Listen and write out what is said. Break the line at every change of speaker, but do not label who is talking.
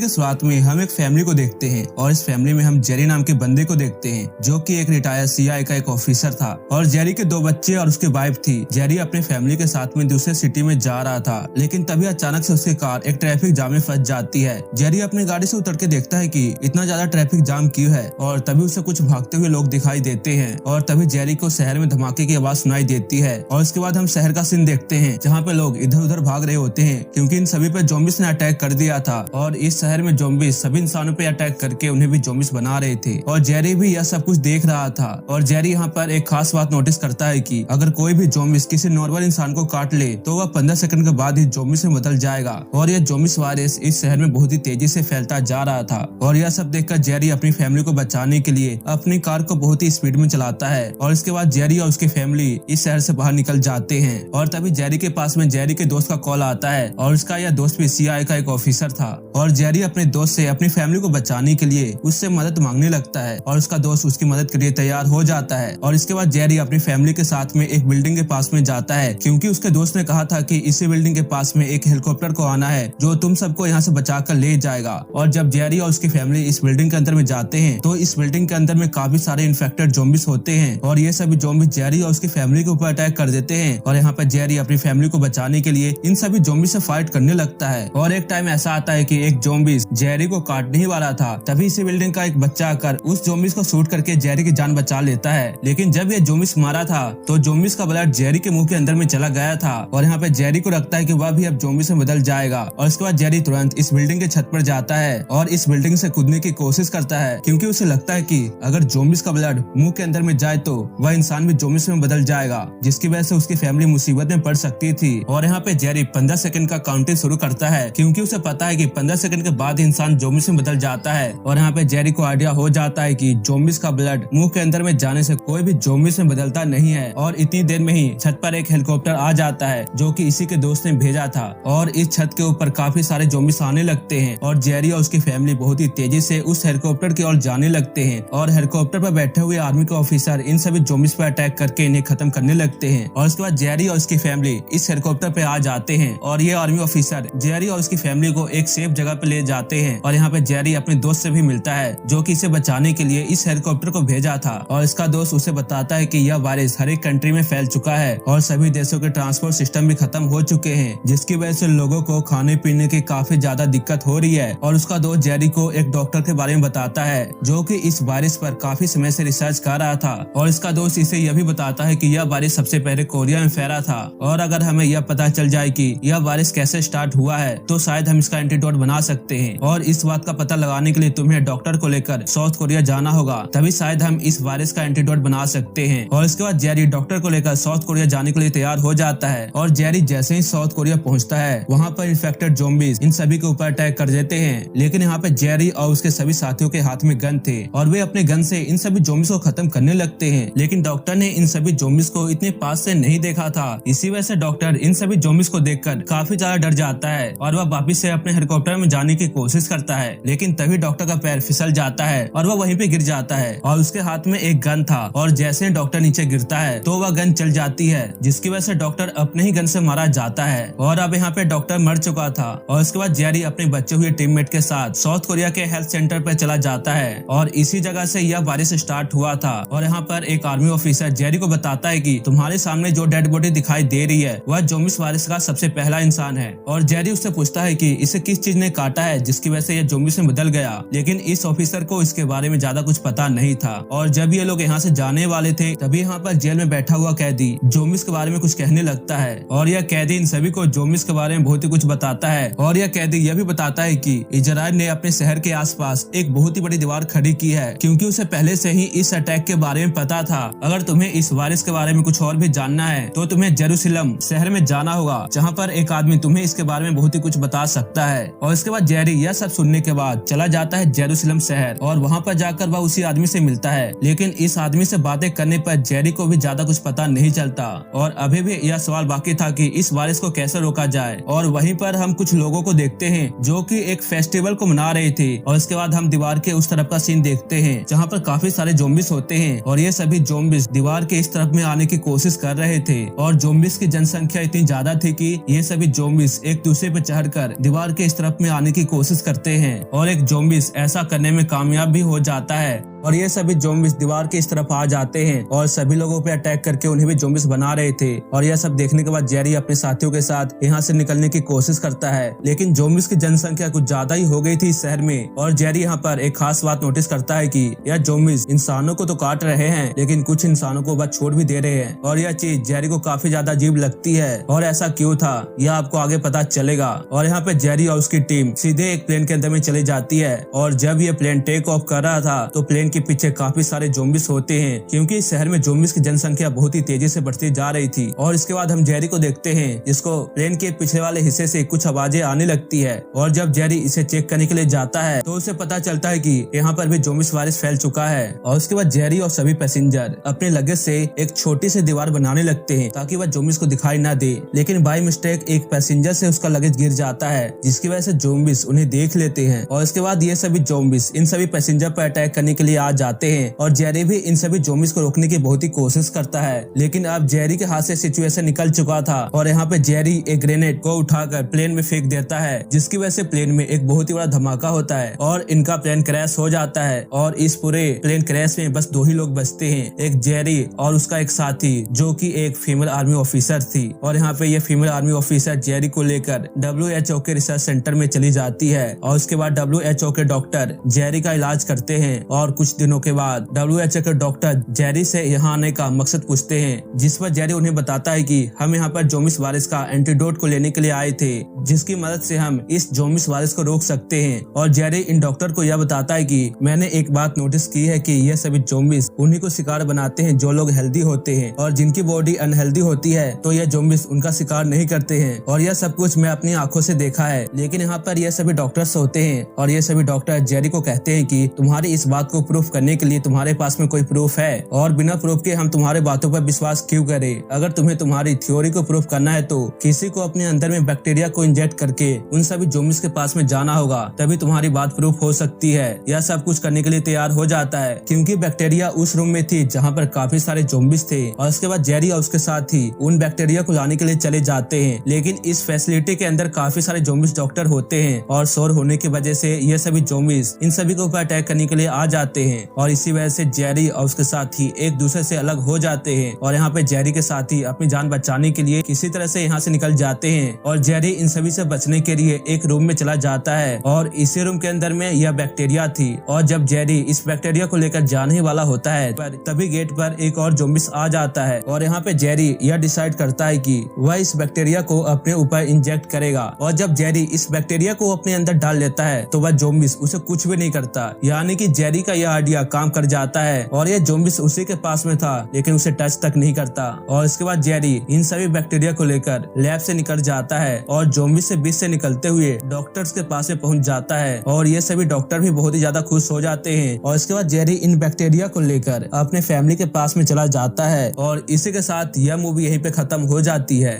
के शुरुआत में हम एक फैमिली को देखते हैं और इस फैमिली में हम जेरी नाम के बंदे को देखते हैं जो कि एक रिटायर्ड सीआईए का एक ऑफिसर था और जेरी के 2 बच्चे और उसकी वाइफ थी। जेरी अपनी फैमिली के साथ में दूसरे सिटी में जा रहा था, लेकिन तभी अचानक से उसकी कार एक ट्रैफिक जाम में फंस जाती है। जेरी अपनी गाड़ी से उतर के देखता है कि इतना ज्यादा ट्रैफिक जाम क्यों है और तभी उसे कुछ भागते हुए लोग दिखाई देते हैं और तभी जेरी को शहर में धमाके की आवाज सुनाई देती है। और उसके बाद हम शहर का सीन देखते हैं जहाँ पे लोग इधर उधर भाग रहे होते हैं क्योंकि इन सभी पे ज़ॉम्बीज़ ने अटैक कर दिया था और इस शहर में ज़ॉम्बीज़ सभी इंसानों पे अटैक करके उन्हें भी ज़ॉम्बीज़ बना रहे थे और जेरी भी यह सब कुछ देख रहा था। और जेरी यहाँ पर एक खास बात नोटिस करता है कि अगर कोई भी ज़ॉम्बीज़ किसी नॉर्मल इंसान को काट ले तो वह 15 सेकंड के बाद ही ज़ॉम्बीज़ में बदल जाएगा और यह ज़ॉम्बीज़ वायरस इस शहर में बहुत ही तेजी से फैलता जा रहा था। और यह सब देखकर जेरी अपनी फैमिली को बचाने के लिए अपनी कार को बहुत ही स्पीड में चलाता है और इसके बाद जेरी और उसकी फैमिली इस शहर से बाहर निकल जाते हैं। और तभी जेरी के पास में जेरी के दोस्त का कॉल आता है और उसका यह दोस्त भी सीआईए का एक ऑफिसर था और जेरी अपने दोस्त से अपनी फैमिली को बचाने के लिए उससे मदद मांगने लगता है और उसका दोस्त उसकी मदद के लिए तैयार हो जाता है। और इसके बाद जेरी अपनी फैमिली के साथ में एक बिल्डिंग के पास में जाता है क्योंकि उसके दोस्त ने कहा था कि इसी बिल्डिंग के पास में एक हेलीकॉप्टर को आना है जो तुम सबको यहाँ से बचा कर ले जाएगा। और जब जेरी और उसकी फैमिली इस बिल्डिंग के अंदर में जाते हैं तो इस बिल्डिंग के अंदर में काफी सारे इन्फेक्टेड ज़ॉम्बीज़ होते हैं और ये सभी ज़ॉम्बीज़ जेरी और उसकी फैमिली के ऊपर अटैक कर देते हैं। और यहाँ पर जेरी अपनी फैमिली को बचाने के लिए इन सभी ज़ॉम्बीज़ से फाइट करने लगता है। और एक टाइम ऐसा आता है कि एक ज़ॉम्बीज़ जेरी को काटने ही वाला था, तभी इसी बिल्डिंग का एक बच्चा आकर उस ज़ॉम्बीज़ को शूट करके जेरी की जान बचा लेता है। लेकिन जब ये ज़ॉम्बीज़ मारा था तो ज़ॉम्बीज़ का ब्लड जेरी के मुंह के अंदर में चला गया था और यहाँ पे जेरी को लगता है कि वह भी अब ज़ॉम्बीज़ में बदल जाएगा। और इसके बाद जेरी तुरंत इस बिल्डिंग के छत पर जाता है और इस बिल्डिंग से कूदने की कोशिश करता है क्योंकि उसे लगता है कि अगर ज़ॉम्बीज़ का ब्लड मुंह के अंदर में जाए तो वह इंसान भी ज़ॉम्बीज़ में बदल जाएगा, जिसकी वजह से उसकी फैमिली मुसीबत में पड़ सकती थी। और यहाँ पे जेरी 15 सेकंड का काउंटिंग शुरू करता है क्योंकि उसे पता है कि 15 सेकंड के बाद इंसान ज़ॉम्बीज़ में बदल जाता है। और यहाँ पे जेरी को आइडिया हो जाता है कि ज़ॉम्बीज़ का ब्लड मुंह के अंदर में जाने से कोई भी ज़ॉम्बीज़ में बदलता नहीं है। और इतनी देर में ही छत पर एक हेलीकॉप्टर आ जाता है जो कि इसी के दोस्त ने भेजा था और इस छत के ऊपर काफी सारे ज़ॉम्बीज़ आने लगते हैं और जेरी और उसकी फैमिली बहुत ही तेजी से उस हेलीकॉप्टर की ओर जाने लगते हैं। और हेलीकॉप्टर पर बैठे हुए आर्मी के ऑफिसर इन सभी ज़ॉम्बीज़ पर अटैक करके इन्हें खत्म करने लगते हैं। और उसके बाद जेरी और उसकी फैमिली इस हेलीकॉप्टर पे आ जाते हैं और ये आर्मी ऑफिसर जेरी और उसकी फैमिली को एक सेफ जगह पे ले जाते हैं। और यहाँ पे जेरी अपने दोस्त से भी मिलता है जो कि इसे बचाने के लिए इस हेलीकॉप्टर को भेजा था। और इसका दोस्त उसे बताता है कि यह वायरस हर एक कंट्री में फैल चुका है और सभी देशों के ट्रांसपोर्ट सिस्टम भी खत्म हो चुके हैं, जिसकी वजह से लोगों को खाने पीने की काफी ज्यादा दिक्कत हो रही है। और उसका दोस्त जेरी को एक डॉक्टर के बारे में बताता है जो कि इस वायरस पर काफी समय से रिसर्च कर रहा था। और इसका दोस्त इसे यह भी बताता है कि यह वायरस सबसे पहले कोरिया में फैला था और अगर हमें यह पता चल जाए कि यह वायरस कैसे स्टार्ट हुआ है तो शायद हम इसका एंटीडोट बना सकते हैं। और इस बात का पता लगाने के लिए तुम्हें डॉक्टर को लेकर साउथ कोरिया जाना होगा, तभी शायद हम इस वायरस का एंटीडोट बना सकते हैं। और इसके बाद जेरी डॉक्टर को लेकर साउथ कोरिया जाने के लिए तैयार हो जाता है। और जेरी जैसे ही साउथ कोरिया पहुंचता है वहाँ पर इन्फेक्टेड ज़ॉम्बीज़ इन सभी के ऊपर अटैक कर देते हैं। लेकिन यहाँ पे जेरी और उसके सभी साथियों के हाथ में गन थे और वे अपने गन से इन सभी ज़ॉम्बीज़ को खत्म करने लगते हैं। लेकिन डॉक्टर ने इन सभी ज़ॉम्बीज़ को इतने पास से नहीं देखा था, इसी वजह से डॉक्टर इन सभी ज़ॉम्बीज़ को देखकर काफी ज्यादा डर जाता है और वह वापस से अपने हेलीकॉप्टर में जाने की कोशिश करता है। लेकिन तभी डॉक्टर का पैर फिसल जाता है और वह वहीं पे गिर जाता है और उसके हाथ में एक गन था और जैसे ही डॉक्टर नीचे गिरता है तो वह गन चल जाती है, जिसकी वजह से डॉक्टर अपने ही गन से मारा जाता है। और अब यहाँ पे डॉक्टर मर चुका था। और उसके बाद जेरी अपने बचे हुए टीममेट के साथ साउथ कोरिया के हेल्थ सेंटर पर चला जाता है और इसी जगह से यह वायरस स्टार्ट हुआ था। और यहाँ पर एक आर्मी ऑफिसर जेरी को बताता है कि तुम्हारे सामने जो डेड बॉडी दिखाई दे रही है वह ज़ॉम्बीज़ वायरस का सबसे पहला इंसान है। और जेरी उससे पूछता है कि इसे किस चीज ने काटा है जिसकी वजह से यह ज़ॉम्बीज़ में बदल गया। लेकिन इस ऑफिसर को इसके बारे में ज्यादा कुछ पता नहीं था। और जब ये लोग यहाँ से जाने वाले थे तभी यहाँ पर जेल में बैठा हुआ कैदी ज़ॉम्बीज़ के बारे में कुछ कहने लगता है और यह कैदी इन सभी को ज़ॉम्बीज़ के बारे में बहुत ही कुछ बताता है। और यह कैदी यह भी बताता है कि इजराइल ने अपने शहर के आसपास एक बहुत ही बड़ी दीवार खड़ी की है क्योंकि उसे पहले से ही इस अटैक के बारे में पता था। अगर तुम्हें इस वायरस के बारे में कुछ और भी जानना है तो तुम्हें जेरूसलम शहर में जाना होगा, जहाँ पर एक आदमी तुम्हें इसके बारे में बहुत ही कुछ बता सकता है। और इसके बाद जेरी यह सब सुनने के बाद चला जाता है जेरूसलम शहर और वहाँ पर जाकर वह उसी आदमी से मिलता है। लेकिन इस आदमी से बातें करने पर जेरी को भी ज्यादा कुछ पता नहीं चलता और अभी भी यह सवाल बाकी था कि इस वायरस को कैसे रोका जाए। और वहीं पर हम कुछ लोगों को देखते हैं जो कि एक फेस्टिवल को मना रहे थे। और इसके बाद हम दीवार के उस तरफ का सीन देखते हैं जहाँ पर काफी सारे ज़ॉम्बीज़ होते हैं और ये सभी ज़ॉम्बीज़ दीवार के इस तरफ में आने की कोशिश कर रहे थे। और ज़ॉम्बीज़ की जनसंख्या इतनी ज्यादा थी कि ये सभी ज़ॉम्बीज़ एक दूसरे पर चढ़कर दीवार के इस तरफ में आने की कोशिश करते हैं और एक ज़ॉम्बीज ऐसा करने में कामयाब भी हो जाता है और ये सभी ज़ॉम्बीज दीवार की इस तरफ आ जाते हैं और सभी लोगों पे अटैक करके उन्हें भी ज़ॉम्बीज बना रहे थे। और यह सब देखने के बाद जेरी अपने साथियों के साथ यहाँ से निकलने की कोशिश करता है, लेकिन ज़ॉम्बीज की जनसंख्या कुछ ज्यादा ही हो गई थी इस शहर में। और जेरी यहाँ पर एक खास बात नोटिस करता है कि यह ज़ॉम्बीज इंसानों को तो काट रहे हैं लेकिन कुछ इंसानों को बस छोड़ भी दे रहे हैं और यह चीज जेरी को काफी ज्यादा अजीब लगती है। और ऐसा क्यों था यह आपको आगे पता चलेगा। और यहाँ पे जेरी और उसकी टीम सीधे एक प्लेन के अंदर में चली जाती है और जब ये प्लेन टेक ऑफ कर रहा था तो प्लेन के पीछे काफी सारे ज़ॉम्बीज होते हैं, क्योंकि इस शहर में ज़ॉम्बीज की जनसंख्या बहुत ही तेजी से बढ़ती जा रही थी। और इसके बाद हम जेरी को देखते हैं जिसको प्लेन के पिछले वाले हिस्से से कुछ आवाजें आने लगती है और जब जेरी इसे चेक करने के लिए जाता है तो उसे पता चलता है कि यहाँ पर भी ज़ॉम्बीज वायरस फैल चुका है। और उसके बाद जेरी और सभी पैसेंजर अपने लगेज से एक छोटी सी दीवार बनाने लगते हैं ताकि वह ज़ॉम्बीज को दिखाई ना दे, लेकिन बाय मिस्टेक एक पैसेंजर से उसका लगेज गिर जाता है जिसकी वजह से ज़ॉम्बीज उन्हें देख लेते हैं। और इसके बाद ये सभी ज़ॉम्बीज इन सभी पैसेंजर पर अटैक करने के लिए आ जाते हैं और जेरी भी इन सभी ज़ॉम्बीज को रोकने की बहुत ही कोशिश करता है, लेकिन अब जेरी के हाथ से सिचुएशन निकल चुका था और यहाँ पे जेरी एक ग्रेनेड को उठाकर प्लेन में फेंक देता है जिसकी वजह से प्लेन में एक बहुत ही बड़ा धमाका होता है और इनका प्लेन क्रैश हो जाता है। और इस पूरे प्लेन क्रैश में बस 2 ही लोग बचते हैं, एक जेरी और उसका एक साथी जो कि एक फीमेल आर्मी ऑफिसर थी। और यहाँ पे ये फीमेल आर्मी ऑफिसर जेरी को लेकर WHO के रिसर्च सेंटर में चली जाती है और उसके बाद WHO के डॉक्टर जेरी का इलाज करते हैं। और कुछ दिनों के बाद WHO के डॉक्टर जेरी से यहाँ आने का मकसद पूछते हैं, जिस पर जेरी उन्हें बताता है कि हम यहाँ पर ज़ॉम्बीज वायरस का एंटीडोट को लेने के लिए आए थे जिसकी मदद से हम इस ज़ॉम्बीज वायरस को रोक सकते हैं। और जेरी इन डॉक्टर को यह बताता है कि मैंने एक बात नोटिस की है कि यह सभी ज़ॉम्बीज उन्हीं को शिकार बनाते हैं जो लोग हेल्दी होते हैं और जिनकी बॉडी अनहेल्दी होती है तो यह ज़ॉम्बीज उनका शिकार नहीं करते हैं। और यह सब कुछ मैं अपनी आंखों से देखा है। लेकिन यहाँ पर यह सभी डॉक्टर्स होते हैं और ये सभी डॉक्टर जेरी को कहते हैं कि तुम्हारी इस बात को प्रूफ करने के लिए तुम्हारे पास में कोई प्रूफ है और बिना प्रूफ के हम तुम्हारे बातों पर विश्वास क्यों करें। अगर तुम्हें तुम्हारी थ्योरी को प्रूफ करना है तो किसी को अपने अंदर में बैक्टीरिया को इंजेक्ट करके उन सभी ज़ॉम्बीज के पास में जाना होगा, तभी तुम्हारी बात प्रूफ हो सकती है। यह सब कुछ करने के लिए तैयार हो जाता है क्योंकि बैक्टीरिया उस रूम में थी जहाँ पर काफी सारे ज़ॉम्बीज थे। और उसके बाद जेरी और उसके साथ ही उन बैक्टीरिया को लाने के लिए चले जाते हैं, लेकिन इस फैसिलिटी के अंदर काफी सारे ज़ॉम्बीज डॉक्टर होते हैं और शोर होने की वजह से ये सभी ज़ॉम्बीज इन सभी के ऊपर अटैक करने के लिए आ जाते हैं। और इसी वजह से जेरी और उसके साथी एक दूसरे से अलग हो जाते हैं और यहाँ पे जेरी के साथी अपनी जान बचाने के लिए किसी तरह से यहाँ से निकल जाते हैं। और जेरी इन सभी से बचने के लिए एक रूम में चला जाता है और इसी रूम के अंदर में यह बैक्टीरिया थी। और जब जेरी इस बैक्टीरिया को लेकर जाने ही वाला होता है पर तभी गेट पर एक और ज़ॉम्बीज आ जाता है और यहाँ पे जेरी यह डिसाइड करता है कि वह इस बैक्टीरिया को अपने ऊपर इंजेक्ट करेगा। और जब जेरी इस बैक्टीरिया को अपने अंदर डाल लेता है तो वह ज़ॉम्बीज उसे कुछ भी नहीं करता, यानी कि जेरी का यह आइडिया काम कर जाता है और यह ज़ॉम्बीज उसी के पास में था लेकिन उसे टच तक नहीं करता। और इसके बाद जेरी इन सभी बैक्टीरिया को लेकर लैब से निकल जाता है और ज़ॉम्बीज से बीच से निकलते हुए डॉक्टर्स के पास में पहुंच जाता है और ये सभी डॉक्टर भी बहुत ही ज्यादा खुश हो जाते हैं। और इसके बाद जेरी इन बैक्टीरिया को लेकर अपने फैमिली के पास में चला जाता है और इसी के साथ यह मूवी यहीं पे खत्म हो जाती है।